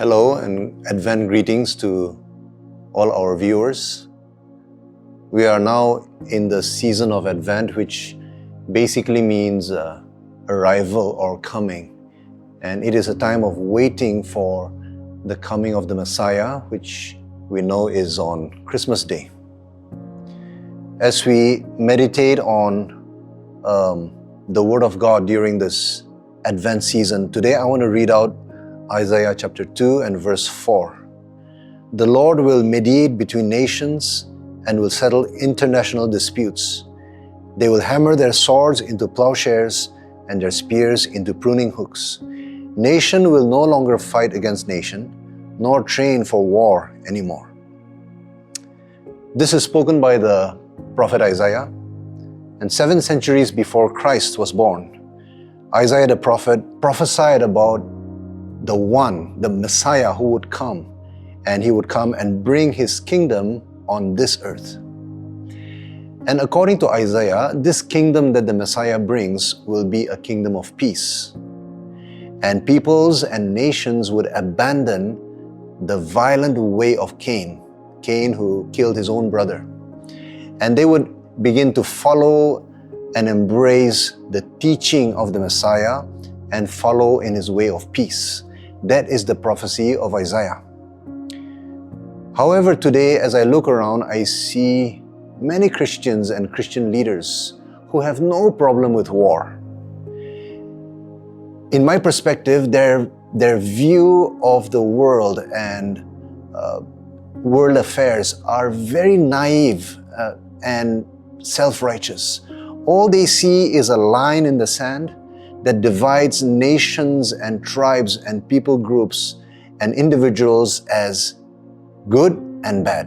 Hello and Advent greetings to all our viewers. We are now in the season of Advent, which basically means arrival or coming. And it is a time of waiting for the coming of the Messiah, which we know is on Christmas Day. As we meditate on the Word of God during this Advent season, today I want to read out Isaiah chapter 2 and verse 4. The Lord will mediate between nations and will settle international disputes. They will hammer their swords into plowshares and their spears into pruning hooks. Nation will no longer fight against nation, nor train for war anymore. This is spoken by the prophet Isaiah, and 7 centuries before Christ was born, Isaiah the prophet prophesied about the one, the Messiah who would come, and he would come and bring his kingdom on this earth. And according to Isaiah, this kingdom that the Messiah brings will be a kingdom of peace. And peoples and nations would abandon the violent way of Cain who killed his own brother. And they would begin to follow and embrace the teaching of the Messiah and follow in his way of peace. That is the prophecy of Isaiah. However, today, as I look around, I see many Christians and Christian leaders who have no problem with war. In my perspective, their view of the world and world affairs are very naive and self-righteous. All they see is a line in the sand that divides nations and tribes and people groups and individuals as good and bad.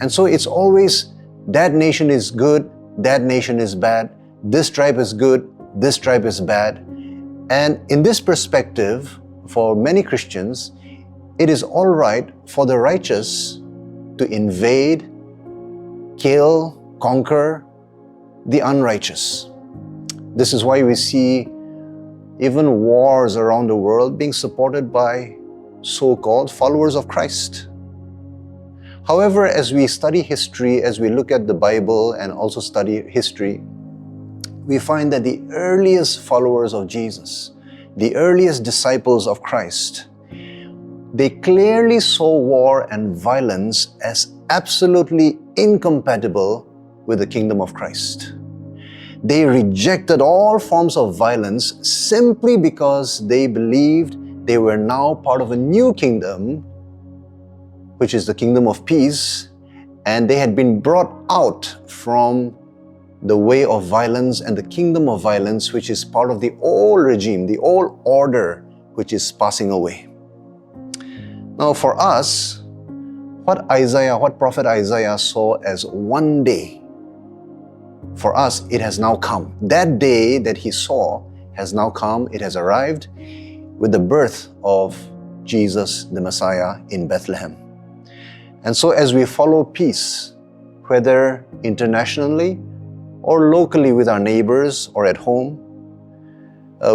And so it's always that nation is good, that nation is bad, this tribe is good, this tribe is bad. And in this perspective, for many Christians, it is all right for the righteous to invade, kill, conquer the unrighteous. This is why we see even wars around the world being supported by so-called followers of Christ. However, as we study history, as we look at the Bible and also study history, we find that the earliest followers of Jesus, the earliest disciples of Christ, they clearly saw war and violence as absolutely incompatible with the kingdom of Christ. They rejected all forms of violence simply because they believed they were now part of a new kingdom, which is the kingdom of peace, and they had been brought out from the way of violence and the kingdom of violence, which is part of the old regime, the old order, which is passing away. Now for us, what prophet Isaiah saw as one day, for us, it has now come. That day that he saw has now come. It has arrived with the birth of Jesus, the Messiah, in Bethlehem. And so as we follow peace, whether internationally or locally with our neighbors or at home,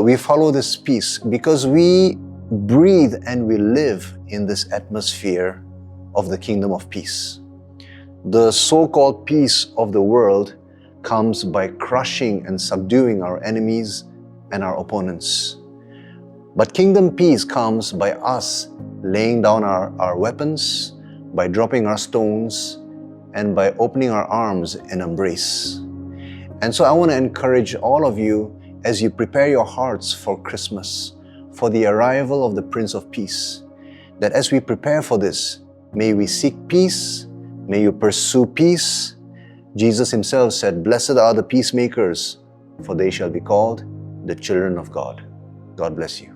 we follow this peace because we breathe and we live in this atmosphere of the kingdom of peace. The so-called peace of the world comes by crushing and subduing our enemies and our opponents. But kingdom peace comes by us laying down our weapons, by dropping our stones, and by opening our arms in embrace. And so I want to encourage all of you as you prepare your hearts for Christmas, for the arrival of the Prince of Peace, that as we prepare for this, may we seek peace, may you pursue peace. Jesus himself said, "Blessed are the peacemakers, for they shall be called the children of God." God bless you.